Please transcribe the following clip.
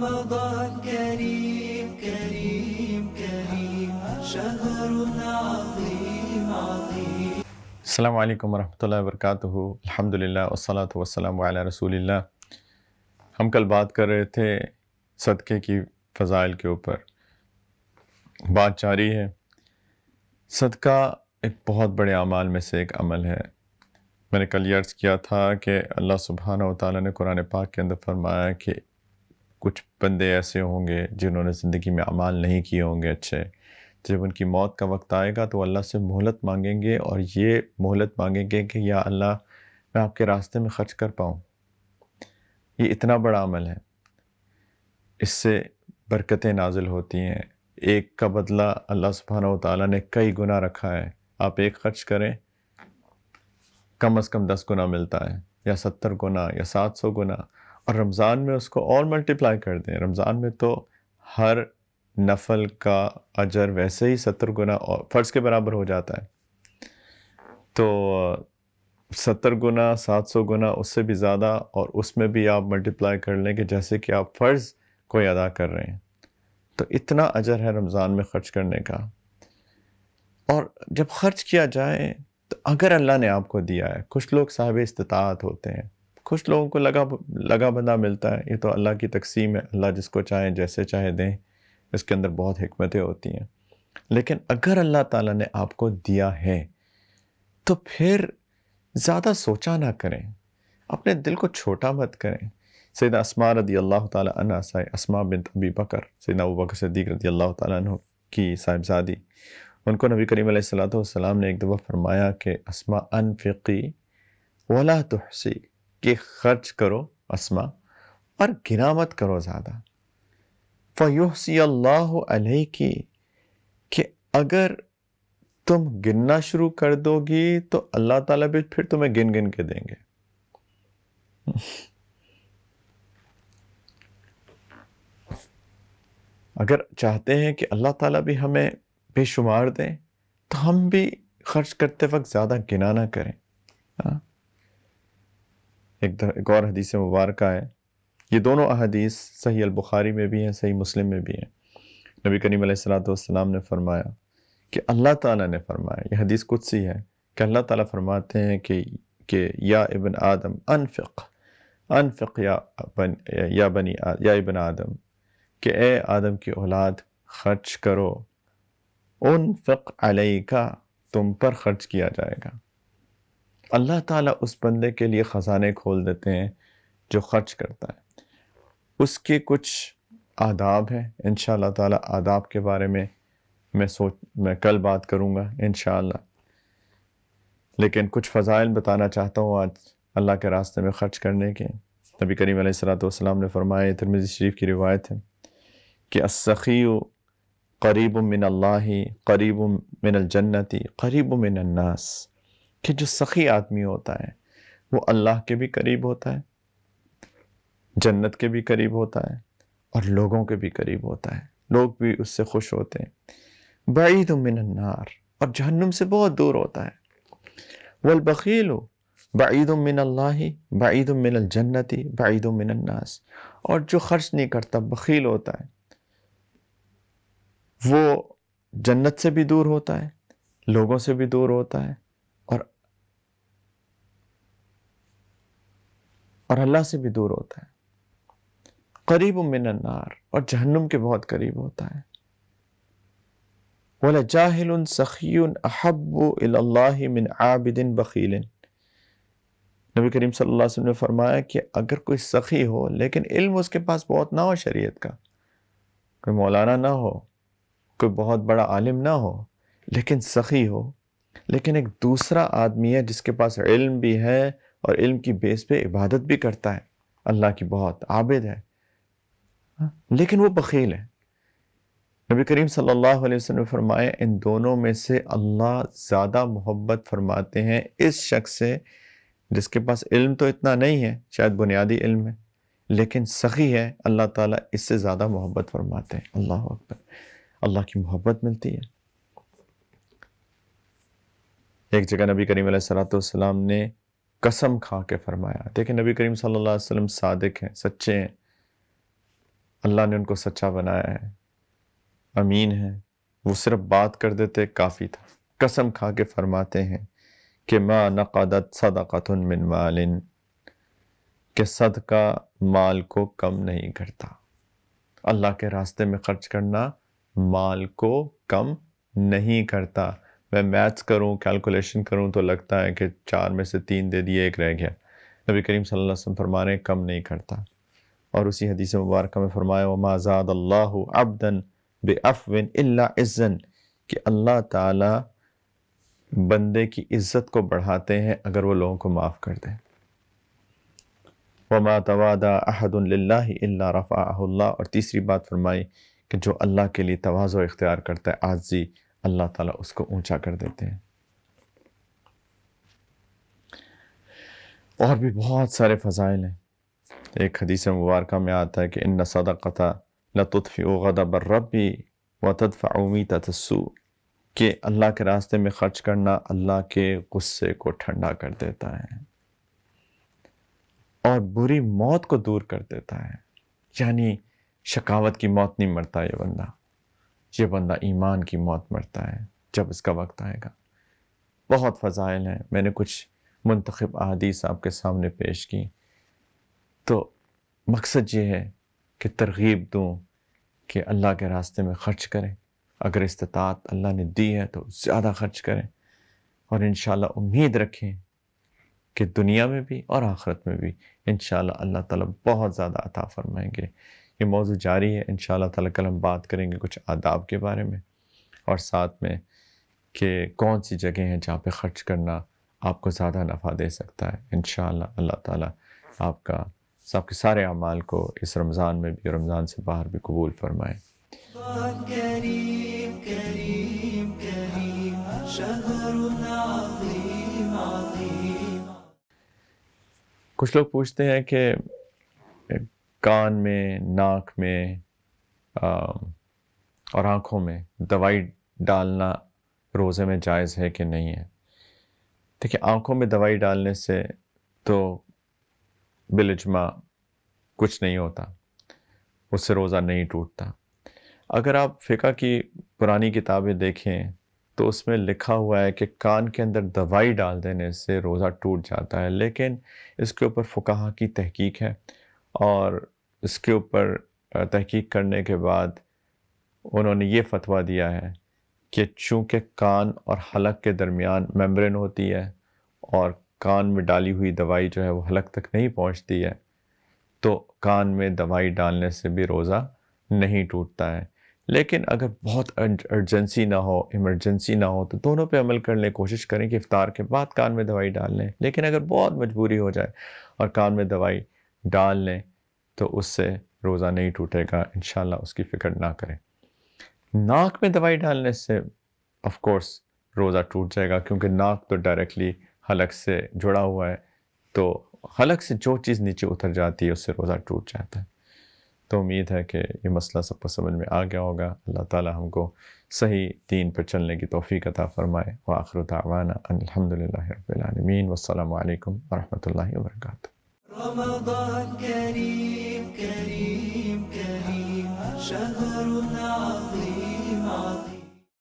رمضان كريم كريم كريم شهر عظيم عظيم. السلام علیکم ورحمۃ اللہ وبرکاتہ. الحمدللہ والصلاۃ والسلام علی رسول اللہ. ہم کل بات کر رہے تھے صدقے کی فضائل کے اوپر. بات جاری ہے. صدقہ ایک بہت بڑے اعمال میں سے ایک عمل ہے. میں نے کل یہ عرض کیا تھا کہ اللہ سبحانہ و تعالیٰ نے قرآن پاک کے اندر فرمایا کہ کچھ بندے ایسے ہوں گے جنہوں نے زندگی میں اعمال نہیں کیے ہوں گے اچھے. جب ان کی موت کا وقت آئے گا تو اللہ سے مہلت مانگیں گے، اور یہ مہلت مانگیں گے کہ یا اللہ میں آپ کے راستے میں خرچ کر پاؤں. یہ اتنا بڑا عمل ہے. اس سے برکتیں نازل ہوتی ہیں. ایک کا بدلہ اللہ سبحانہ و تعالیٰ نے کئی گنا رکھا ہے. آپ ایک خرچ کریں کم از کم 10 گنا ملتا ہے، یا 70 گنا، یا 700 گنا. اور رمضان میں اس کو اور ملٹیپلائی کر دیں. رمضان میں تو ہر نفل کا اجر ویسے ہی 70 گنا اور فرض کے برابر ہو جاتا ہے. تو 70 گنا، 700 گنا، اس سے بھی زیادہ، اور اس میں بھی آپ ملٹیپلائی کر لیں کہ جیسے کہ آپ فرض کوئی ادا کر رہے ہیں. تو اتنا اجر ہے رمضان میں خرچ کرنے کا. اور جب خرچ کیا جائے تو اگر اللہ نے آپ کو دیا ہے، کچھ لوگ صاحب استطاعت ہوتے ہیں، کچھ لوگوں کو لگا بندہ ملتا ہے. یہ تو اللہ کی تقسیم ہے. اللہ جس کو چاہیں جیسے چاہے دیں. اس کے اندر بہت حکمتیں ہوتی ہیں. لیکن اگر اللہ تعالیٰ نے آپ کو دیا ہے تو پھر زیادہ سوچا نہ کریں. اپنے دل کو چھوٹا مت کریں. سیدہ اسماء رضی اللہ تعالیٰ عنہ، اسماء بنت ابی بکر، سیدنا ابو بکر صدیق رضی اللہ تعالیٰ عنہ کی صاحبزادی، ان کو نبی کریم علیہ السلام نے ایک دفعہ فرمایا کہ اسماء انفقی ولا تحسی، کہ خرچ کرو اسماء اور گنا مت کرو زیادہ. فَيُحْصِيَ اللَّهُ عَلَيْكِ، کہ اگر تم گننا شروع کر دو گی تو اللہ تعالیٰ بھی پھر تمہیں گن گن کے دیں گے. اگر چاہتے ہیں کہ اللہ تعالیٰ بھی ہمیں بے شمار دیں تو ہم بھی خرچ کرتے وقت زیادہ گنا نہ کریں. ایک اور حدیث مبارکہ ہے. یہ دونوں احادیث صحیح البخاری میں بھی ہیں، صحیح مسلم میں بھی ہیں. نبی کریم علیہ السلام نے فرمایا کہ اللہ تعالیٰ نے فرمایا، یہ حدیث قدسی ہے، کہ اللہ تعالیٰ فرماتے ہیں کہ یا ابن آدم انفق یا ابن آدم، کہ اے آدم کی اولاد خرچ کرو. انفق علیکا، تم پر خرچ کیا جائے گا. اللہ تعالیٰ اس بندے کے لیے خزانے کھول دیتے ہیں جو خرچ کرتا ہے. اس کے کچھ آداب ہیں. انشاءاللہ تعالیٰ آداب کے بارے میں میں کل بات کروں گا انشاءاللہ. لیکن کچھ فضائل بتانا چاہتا ہوں آج اللہ کے راستے میں خرچ کرنے کے. نبی کریم علیہ السلام نے فرمایا، ترمذی شریف کی روایت ہے، کہ السخی قریب من اللہ قریب من الجنت قریب من الناس، کہ جو سخی آدمی ہوتا ہے وہ اللہ کے بھی قریب ہوتا ہے، جنت کے بھی قریب ہوتا ہے، اور لوگوں کے بھی قریب ہوتا ہے. لوگ بھی اس سے خوش ہوتے ہیں. بعید من النار، اور جہنم سے بہت دور ہوتا ہے. والبخیل بعید من اللہ بعید من الجنت بعید من الناس، اور جو خرچ نہیں کرتا، بخیل ہوتا ہے، وہ جنت سے بھی دور ہوتا ہے، لوگوں سے بھی دور ہوتا ہے، اور اللہ سے بھی دور ہوتا ہے. قریب من النار، اور جہنم کے بہت قریب ہوتا ہے. وَلَجَاهِلٌ سَخِيٌّ أَحَبُّ إِلَى اللَّهِ مِنْ عَابِدٍ بَخِيلٍ. نبی کریم صلی اللہ علیہ وسلم نے فرمایا کہ اگر کوئی سخی ہو لیکن علم اس کے پاس بہت نہ ہو شریعت کا، کوئی مولانا نہ ہو، کوئی بہت بڑا عالم نہ ہو، لیکن سخی ہو، لیکن ایک دوسرا آدمی ہے جس کے پاس علم بھی ہے اور علم کی بیس پہ عبادت بھی کرتا ہے، اللہ کی بہت عابد ہے، لیکن وہ بخیل ہے. نبی کریم صلی اللہ علیہ وسلم نے فرمایا ان دونوں میں سے اللہ زیادہ محبت فرماتے ہیں اس شخص سے جس کے پاس علم تو اتنا نہیں ہے، شاید بنیادی علم ہے، لیکن سخی ہے. اللہ تعالیٰ اس سے زیادہ محبت فرماتے ہیں. اللہ اکبر. اللہ کی محبت ملتی ہے. ایک جگہ نبی کریم علیہ السلام نے قسم کھا کے فرمایا. دیکھیں نبی کریم صلی اللہ علیہ وسلم صادق ہیں، سچے ہیں. اللہ نے ان کو سچا بنایا ہے، امین ہے، وہ صرف بات کر دیتے کافی تھا۔ قسم کھا کے فرماتے ہیں کہ ما نقدت صدقۃ من مال، کہ صدقہ مال کو کم نہیں کرتا۔ اللہ کے راستے میں خرچ کرنا مال کو کم نہیں کرتا۔ میں میتھس کروں، کیلکولیشن کروں تو لگتا ہے کہ 4 میں سے 3 دے دیے، 1 رہ گیا۔ نبی کریم صلی اللہ علیہ وسلم فرما رہے ہیں کم نہیں کرتا۔ اور اسی حدیث مبارکہ میں فرمایا وما زاد اللہ عبدا بعفو الا عزا، کہ اللہ تعالی بندے کی عزت کو بڑھاتے ہیں اگر وہ لوگوں کو معاف کر دیں۔ وما تواضع احد للہ الا رفعہ اللہ، اور تیسری بات فرمائی کہ جو اللہ کے لیے تواضع اختیار کرتا ہے، عاجزی، اللہ تعالیٰ اس کو اونچا کر دیتے ہیں۔ اور بھی بہت سارے فضائل ہیں۔ ایک حدیث مبارکہ میں آتا ہے کہ ان صدقۃ لتطفئ غضب الرب وتدفع میتۃ السوء، کہ اللہ کے راستے میں خرچ کرنا اللہ کے غصے کو ٹھنڈا کر دیتا ہے اور بری موت کو دور کر دیتا ہے۔ یعنی شقاوت کی موت نہیں مرتا یہ بندہ ایمان کی موت مرتا ہے جب اس کا وقت آئے گا۔ بہت فضائل ہیں، میں نے کچھ منتخب احادیث آپ کے سامنے پیش کی، تو مقصد یہ ہے کہ ترغیب دوں کہ اللہ کے راستے میں خرچ کریں، اگر استطاعت اللہ نے دی ہے تو زیادہ خرچ کریں، اور انشاءاللہ امید رکھیں کہ دنیا میں بھی اور آخرت میں بھی انشاءاللہ اللہ تعالیٰ بہت زیادہ عطا فرمائیں گے۔ یہ موضوع جاری ہے، انشاءاللہ تعالیٰ کل ہم بات کریں گے کچھ آداب کے بارے میں، اور ساتھ میں کہ کون سی جگہ ہیں جہاں پہ خرچ کرنا آپ کو زیادہ نفع دے سکتا ہے۔ انشاءاللہ اللہ تعالیٰ آپ کے سارے اعمال کو اس رمضان میں بھی اور رمضان سے باہر بھی قبول فرمائے۔ کریم کریم کریم شہر عظیم عظیم۔ کچھ لوگ پوچھتے ہیں کہ کان میں، ناک میں اور آنکھوں میں دوائی ڈالنا روزے میں جائز ہے کہ نہیں ہے۔ دیکھیں، آنکھوں میں دوائی ڈالنے سے تو بالاجماع کچھ نہیں ہوتا، اس سے روزہ نہیں ٹوٹتا۔ اگر آپ فقہ کی پرانی کتابیں دیکھیں تو اس میں لکھا ہوا ہے کہ کان کے اندر دوائی ڈال دینے سے روزہ ٹوٹ جاتا ہے، لیکن اس کے اوپر فقہا کی تحقیق ہے، اور اس کے اوپر تحقیق کرنے کے بعد انہوں نے یہ فتویٰ دیا ہے کہ چونکہ کان اور حلق کے درمیان میمبرین ہوتی ہے اور کان میں ڈالی ہوئی دوائی جو ہے وہ حلق تک نہیں پہنچتی ہے، تو کان میں دوائی ڈالنے سے بھی روزہ نہیں ٹوٹتا ہے۔ لیکن اگر بہت ارجنسی نہ ہو، ایمرجنسی نہ ہو، تو دونوں پہ عمل کرنے کی کوشش کریں کہ افطار کے بعد کان میں دوائی ڈال لیں، لیکن اگر بہت مجبوری ہو جائے اور کان میں دوائی ڈال لیں تو اس سے روزہ نہیں ٹوٹے گا، انشاءاللہ اس کی فکر نہ کریں۔ ناک میں دوائی ڈالنے سے آف کورس روزہ ٹوٹ جائے گا، کیونکہ ناک تو ڈائریکٹلی حلق سے جڑا ہوا ہے، تو حلق سے جو چیز نیچے اتر جاتی ہے اس سے روزہ ٹوٹ جاتا ہے۔ تو امید ہے کہ یہ مسئلہ سب کو سمجھ میں آ گیا ہوگا۔ اللہ تعالی ہم کو صحیح دین پر چلنے کی توفیق عطا فرمائے۔ وآخر دعوانا ان الحمدللہ رب العالمین، والسلام علیکم ورحمۃ اللہ وبرکاتہ۔ رمضان کریم کریم کریم شہر عظیم عظیم۔